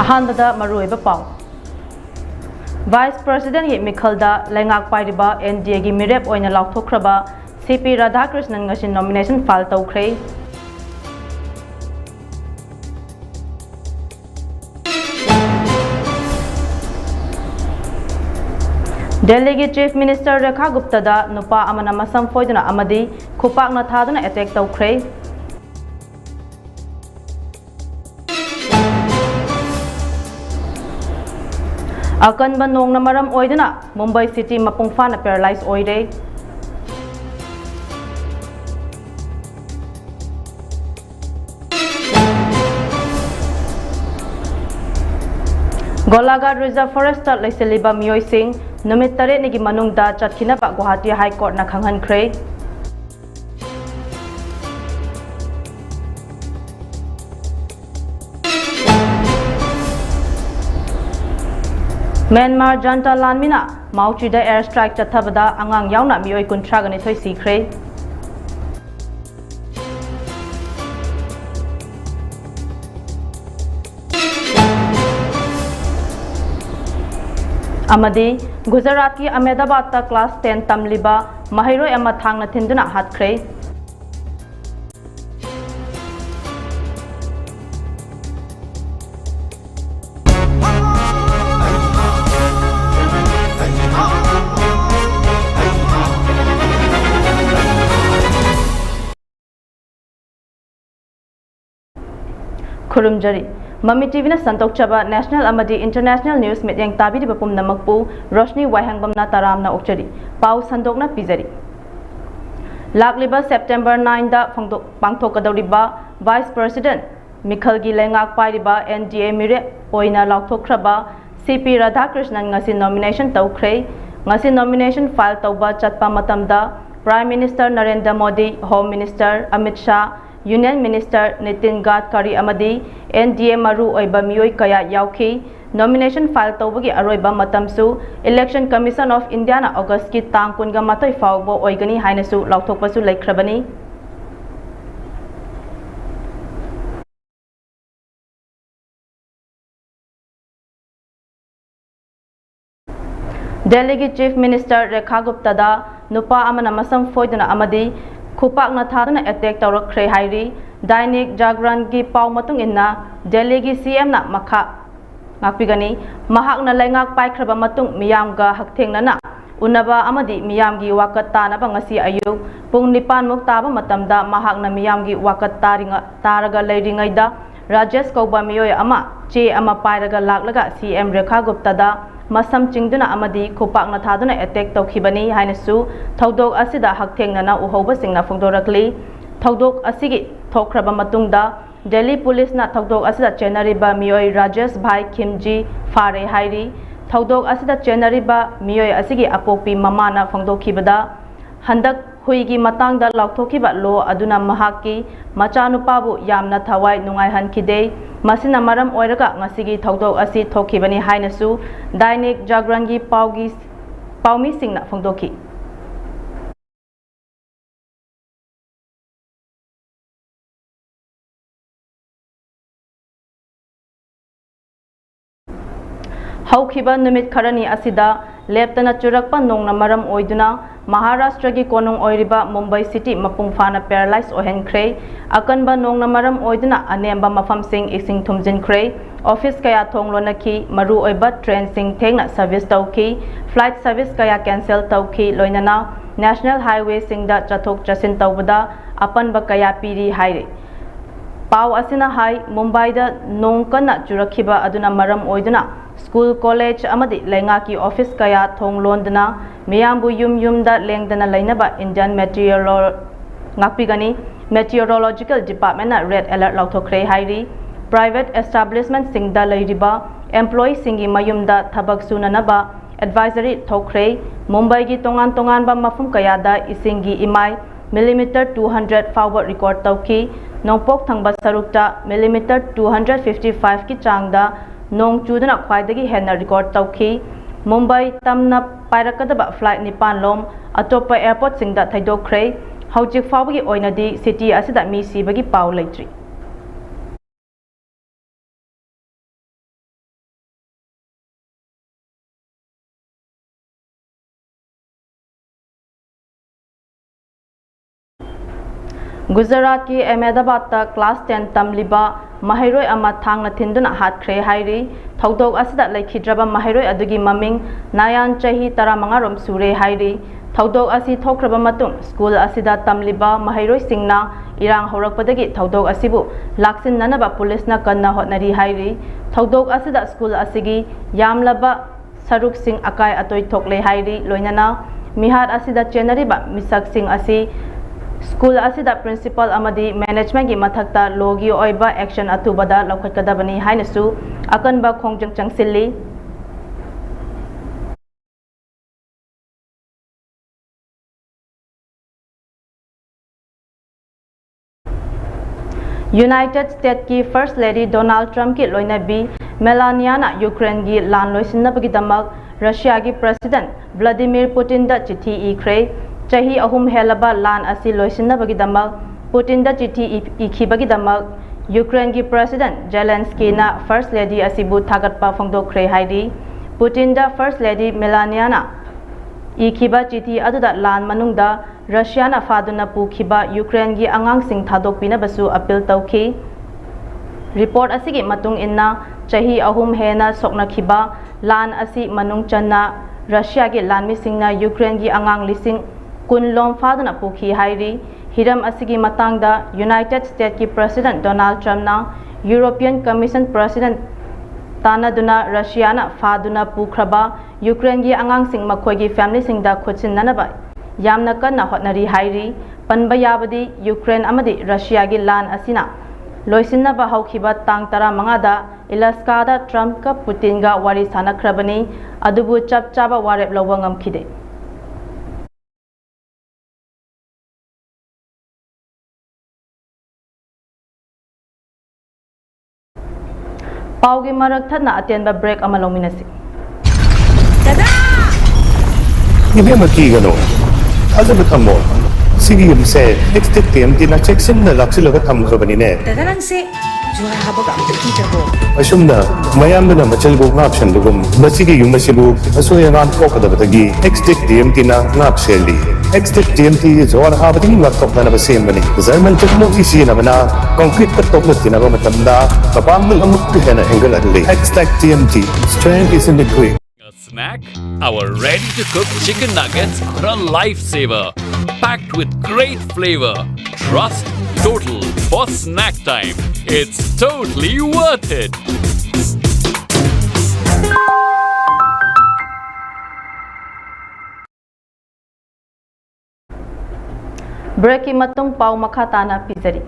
Ahanbada Maruiba Pau Vice President Hit Mikhalda Lengak Pairiba NDA gi Mirep Oina Lauktokraba CP Radhakrishnan ngasin nomination file tawkhrei Delhi Chief Minister Rekha Gupta da nupa amana masam foiduna amadi khupakna thaduna attack tawkhrei Akanba nongna maram oiduna Mumbai City mapungfana paralyzed oide Golagad Reserve Forest Laiseliba Miyoi Singh Numit Tare Nigi Manungda Chatkina pa Guwahati High Court na khanghan khrei Myanmar Janta Lanmina Mauchida airstrike chathabada angang yauna miyoi kuntragani thoi sikhrei Amadi Gujarat ki Ahmedabad ta class 10 tamliba mahiroi ama thangna thinduna hatkhrei Kurumjari Mami TV na santok chaba national amadi international news medyang tabi di bapum namakpu ROSHNI WAHENGBAM na taram na okchari pau sandok na pizari Lagliba September 9 da pangthokadoriba Vice President Mikhal gi lengak pairiba NDA mire oina lauktokraba CP Radhakrishnan ngasi nomination tawkhrei ngasi nomination file tawba chatpa matamda Prime Minister Narendra Modi Home Minister Amit Shah Union Minister Nitin Gadkari amadi NDA maru oiba miyoi kaya yauki nomination file tawbagi aroiba matamsu Election Commission of India na August ki tang kunga matoi fawbo oigani hainasu lauthokpasu laikhrabani Delhi Chief Minister Rekha Gupta da nupa amana masam foiduna amadi khupakna thaduna attack tawrakhrei hairi Dainik Jagran gi paw matung inna Delhi gi CM na makha ngakpigani mahakna laingak paikraba matung miyam ga hakthengna unaba amadi miyam gi wakat tana ba ngasi ayuk pung 9 muk taba matamda mahakna miyam gi wakat taraga leiringaida Rajesh Kauba miyoi ama che ama pairaga laklaga CM Rekha Gupta da masam chingduna amadi khupakna thaduna attack tawkhibani hainasu thodok asida hakthengna uhoba singna phongdorakli thodok asigi thokraba matungda Delhi Police na thodok asida chenariba miyoi Rajesh Bhai Khimji Fare hairi thodok asida chenariba miyoi asigi apokpi mama na phongdokhibada handak huigi matangda laukthokiba lo aduna mahaki machanupabu yamna thawai nungai hankhide masina maram oiraga ngasigi thodok asi thokhibani hainasu Dainik Jagran gi pawmi singna phongdokhi Haukiba numit kharani asida leptana churakpa nongna maram oiduna Maharashtra gi konong oiriba Mumbai City mapungfana paralyzed ohenkrei akanba nongna maram oiduna anemba mafam sing ising thumjin krei office kaya thonglonaki maru oiba train sing thengna service tawki flight service kaya cancel tawki loinana national highway singda chathok chasin tawbada apanba kaya piri haire Pau asina hai Mumbai da nongkana churakhiba aduna maram oiduna School College amadi lengaki office kaya thonglondna miyambu yum da lengdana lainaba Indian Meteorological Department na red alert lauthokhrei hairi private establishment singda leiriba employee singi mayumda thabak sunanaba advisory thokhrei Mumbai gi tongan ba mafum kaya da isingi imai millimeter 200 forward record tawki nongpok thangba sarukta millimeter 255 ki changda nong chudana khwaidagi henna record tawki Mumbai tamna pairakadaba flight 9 lom atopa airport singda thaidokhrei hawjik fawbagi oinadi city asida mi sibagi paw leitri Gujarat ki Ahmedabad ta class 10 tamliba mahairoi ama thangna thinduna hatkre hairi thodok asida laikhidraba mahairoi adugi maming nayan chahi 15 rom sure hairi thodok asi thokraba matung school asida tamliba mahairoi singna irang horakpadagi thodok asibu laksin nanaba police na kanna hotnari hairi thodok asida school asigi yamlaba saruk sing akai atoi thokle hairi loinana mihat asida chenariba misak sing asi School asida principal amadi management gi mathakta logi oiba action atubada laukhatkadabani hainasu akanba khongjang changsilli United States ki First Lady Donald Trump ki loinabi Melania na Ukraine gi lan loisinabagi damak Russia gi President Vladimir Putin da chithi ikre Chahi ahum helaba lan asi loisinabagi damak Putin da chithi ikhibagi damak Ukraine gi President Zelensky na First Lady asibu thagatpa phongdokre haidi Putin da First Lady Melania na ikhiba chithi aduda lan manungda Russia na faduna pukhiba Ukraine gi angang sing thadokpina basu appeal tawki report asigi matung inna chahi ahum hena sokna khiba lan asi manung channa Russia gi lan mi singna Ukraine gi angang lising Kunlom faduna pukhi hairi hiram asigi matangda United States ki President Donald Trump na European Commission President tanaduna Russia na faduna pukraba Ukraine gi angang sing makhoi gi family sing da khochin nanaba yamna kanna hotnari hairi panba yabadi Ukraine amadi Russia gi lan asina loisinna ba haukiba tang tara mangada Alaska da Trump ka Putin ga wari sanakrabani adubu chap chaba warep lawangam khide Paugi marak thadna atenba break amalominasi. Dada! Ibe makigano. Asa betamo. Sige yung se next time tina checksin na laksilaga thamkhrabani ne. Dada lang se juha habag ang kita ko. Asumna mayamna na machalbo ngapshan dugum masige yung masibu asoya ngan pokadabatagi next time tina ngapseli. Next TMT is one habading laptop na nabasimani. Zaman technology siya naman na concrete katok na tinagamatanda mapangmal ang mukha na angle at lay. Next TMT strength is in the quick. A snack? Our ready-to-cook chicken nuggets are a lifesaver. Packed with great flavor. Trust total for snack time. It's totally worth it. Breki matung pau makhatana pizari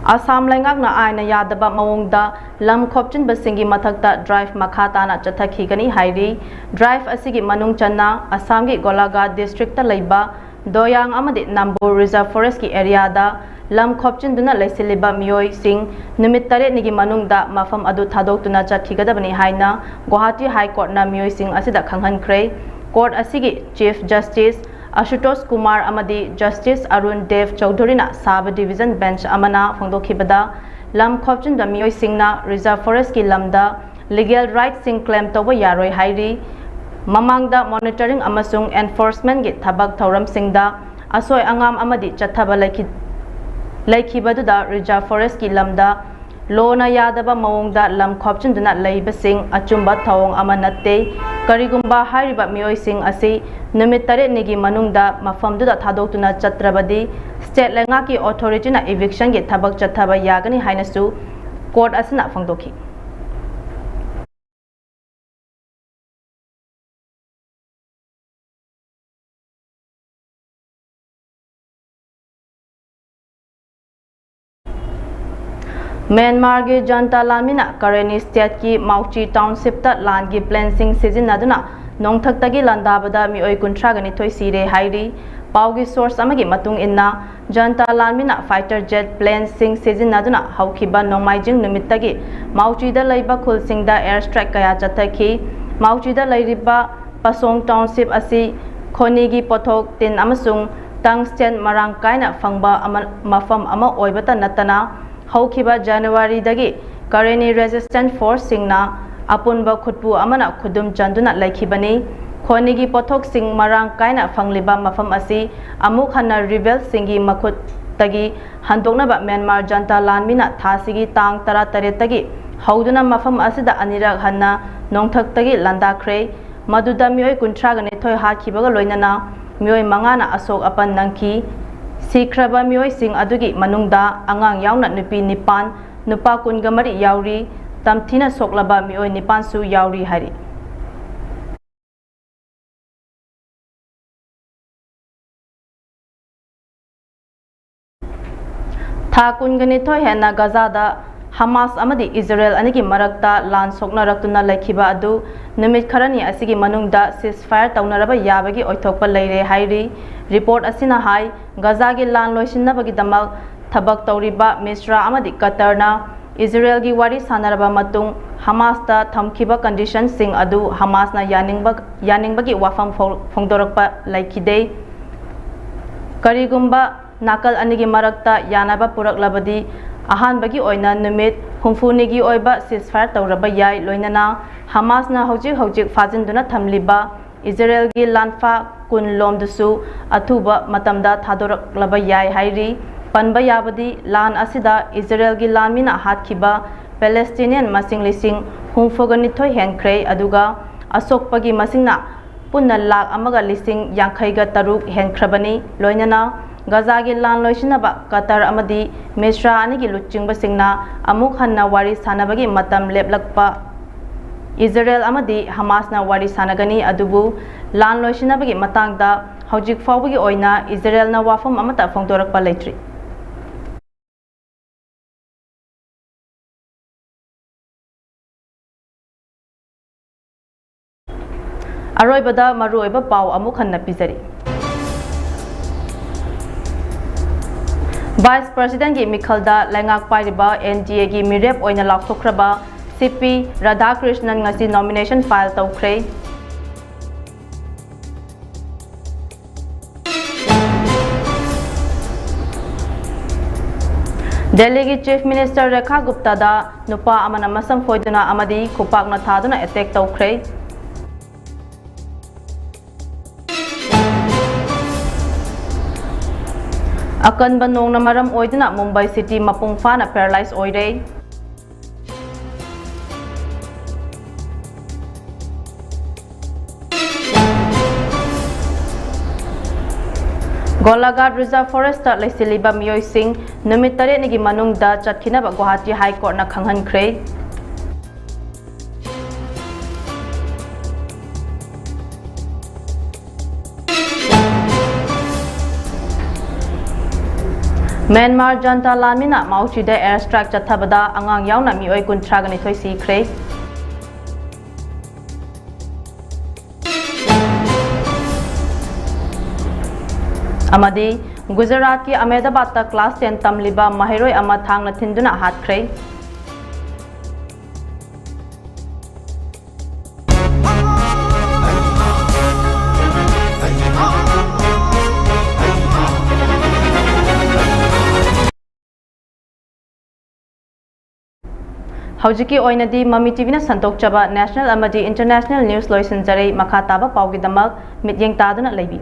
Assam lengak na aina yadaba mawongda lam khopchin basingi mathakta drive makhatana chathaki gani hairi drive asigi manung channa Assam gi Golaghat district ta leiba doyang amadi Nambur reserve forest ki area da lam khopchin duna leisiliba mioi sing numit tare nigi manungda mafam adu thadok tuna chathigada haina Guwahati High Court na mioi sing asida khanghan kre court asigi Chief Justice Ashutosh Kumar amadi Justice Arun Dev Chaudhary na Sab Division Bench amana phongdokhibada lam khopchin da mioi singna reserve forest ki lamda legal right sing claim toba yaroi hairi mamangda monitoring amasung enforcement gi thabak thoram singda asoi angam amadi chathaba laikhibadu da reserve forest ki lamda lona yadaba mawongda lam khopchin duna leiba sing achumba thawong amanatte karigumba hairiba mioi sing asi numit tare nigi manungda mafamduda thadoktuna chatrabadi state lenga ki authority na eviction gi thabak chathaba yagani hainasu court asina phangdokhi Myanmar ge janta lamina Kareni state ki Mauchi township ta land gi cleansing season naduna nongthak tagi landabada mioi kunthra gani thoi sire hairi paugi source amagi matung inna janta lamina fighter jet plane sing season naduna haukiba nongmaijing numittagi Mauchi da leiba khulsing da air strike kaya chathaki Mauchi da leiriba Pasong township asi khoni gi pothok tin amasung tungsten marang kaina phangba mafam ama oibata natana Haukiba January dagi Kareni resistant force singna apunba khutpu amana khudum chanduna laikhibani ꯈꯣꯏꯅꯤꯒꯤ ꯄꯣꯠꯊꯣꯛꯁꯤꯡ ꯃꯔꯥꯡ ꯀꯥꯏꯅ ꯐꯪꯂꯤꯕ ꯃꯐꯝ ꯑꯁꯤ ꯑꯃꯨꯛ ꯍꯟꯅ ꯔꯤꯕꯦꯜꯁꯤꯡꯒꯤ ꯃꯈꯨꯠꯇꯒꯤ ꯍꯟꯗꯣꯛꯅꯕ Myanmar Janata ꯂꯥꯟꯃꯤꯅ ꯊꯥꯁꯤꯒꯤ ꯇꯥꯡ 18ꯇꯒꯤ ꯍꯧꯗꯨꯅ ꯃꯐꯝ ꯑꯁꯤꯗ ꯑꯅꯤꯔꯛ ꯍꯟꯅ ꯅꯣꯡꯊꯛꯇꯒꯤ ꯂꯥꯟꯗꯥꯈ꯭ꯔꯦ ꯃꯗꯨꯗ ꯃꯤꯑꯣꯏ 32 ꯍꯥꯠꯈꯤꯕꯒ ꯂꯣꯏꯅꯅ ꯃꯤꯑꯣꯏ 5ꯅ ꯑꯁꯣꯛ ꯑꯄꯟ ꯅꯪꯈꯤ ꯁꯤꯈ꯭ꯔꯕ ꯃꯤꯑꯣꯏꯁꯤꯡ ꯑꯗꯨꯒꯤ ꯃꯅꯨꯡꯗ ꯑꯉꯥꯡ ꯌꯥꯎꯅ ꯅꯨꯄꯤ 9 ꯅꯨꯄꯥ 23 ꯌꯥꯎꯔꯤ ꯇꯝꯊꯤꯅ ꯁꯣꯛꯂꯕ ꯃꯤꯑꯣꯏ 9ꯁꯨ ꯌꯥꯎꯔꯤ ꯍꯥꯏꯔꯤ ꯊꯥ 22 ꯍꯦꯟꯅ ꯒꯖꯥꯗ ꯍꯃꯥꯁ ꯑꯃꯗꯤ ꯏꯖꯔꯦꯜ ꯑꯅꯤꯒꯤ ꯃꯔꯛꯇ ꯂꯥꯟ ꯁꯣꯛꯅꯔꯛꯇꯨꯅ ꯂꯩꯈꯤꯕ ꯑꯗꯨ ꯅꯨꯃꯤꯠ ꯈꯔꯅꯤ ꯑꯁꯤꯒꯤ ꯃꯅꯨꯡꯗ ꯁꯤꯖꯐꯥꯌꯔ ꯇꯧꯅꯔꯕ ꯌꯥꯕꯒꯤ ꯑꯣꯏꯊꯣꯛꯄ ꯂꯩꯔꯦ ꯍꯥꯏꯔꯤ ꯔꯤꯄꯣꯔꯠ ꯑꯁꯤꯅ ꯍꯥꯏ ꯒꯖꯥꯒꯤ ꯂꯥꯟ ꯂꯣꯏꯁꯤꯟꯅꯕꯒꯤꯗꯃꯛ ꯊꯕꯛ ꯇꯧꯔꯤꯕ ꯃꯤꯁ꯭ꯔꯥ ꯑꯃꯗꯤ ꯀꯇꯔꯅ इजरायलगी वारी सानरबा मतुंग हमासता थमखिबा कंडीशनसिंग अदु हमासना यानिंगबगी वाफम फोंदोरकपा लाइखिदे करिगुंबा नाकल अनिगी मरक्ता यानाबा पुरकलबदी अहानबगी ओइना निमित हुंफुनिगी ओइबा सिजफायर तौरबा याय लोइनना हमासना हौजिक फाजिनदुना थमलिबा इजरायलगी लानफा कुन लोमदसु अथुबा मतमदा थादोरकलबा याय हाइरी पनबा याबदी लान असिदा इजरायलगी लानमिना हातखिबा पैलेस्टीनियन मसिंग लिसिंग हुंफुगनिथोय हेनख्रे अदुगा असोकपगी मसिंगना पुन्ना लाख अमगा लिसिंग यांखैगा तरुक हेनख्रबनी लोइनना गजागी लान लोइसिनबा कतर अमदी मिश्रा अनिगी लुचिंगबसिंगना अमुक हन्ना वारी सानबगी मतम लेपलकपा इजरायल अमदी हमासना वारी सानगनी अदुबु लान लोइसिनबगी मतंगदा हौजिक फावबगी ओइना इजरायलना वाफम अमता फोंदोरकपा लेट्री अरोइबदा मरुओइबा पाव अमुक हन्ना पिजरी वाइस प्रेसिडेंट की मिखलदा लैंगाक पाइरिबा एनडीए की मिरेप ओइना लाथोख्रबा CP Radhakrishnan ngasi nomination file तौख्रे दिल्ली की चीफ मिनिस्टर रेखा गुप्ता दा नुपा अमना मसम फोइदुना अमदी खुपाकना थादुना अटैक तौख्रे अकनबा नोंगना मरम ओइदुना मुंबई सिटी मपुंग फाना पैरालाइज ओइरे गोलाघाट रिजर्व फॉरेस्ट लेसिलिबा मियोय सिंह नुमित 8 निगी मनुंगदा चटखिनबा गुवाहाटी हाई कोर्ट ना खंगहनख्रे म्यांमार जनता लानमिना माउचीदा एयर स्ट्राइक चथबदा अंगांग यावना मियोय 39 सिख्रे अमदी गुजरात की अहमदाबाद तक क्लास 10 तमलिबा महिरोय अमा थांगना थिंदुना हातख्रे हौजिकी ओइनदी ममी टीवीना संतोकचबा नेशनल अमदी इंटरनेशनल न्यूज लोइसनजरे मखा ताबा पाउगी दमक मित्येंग तादुना लेबी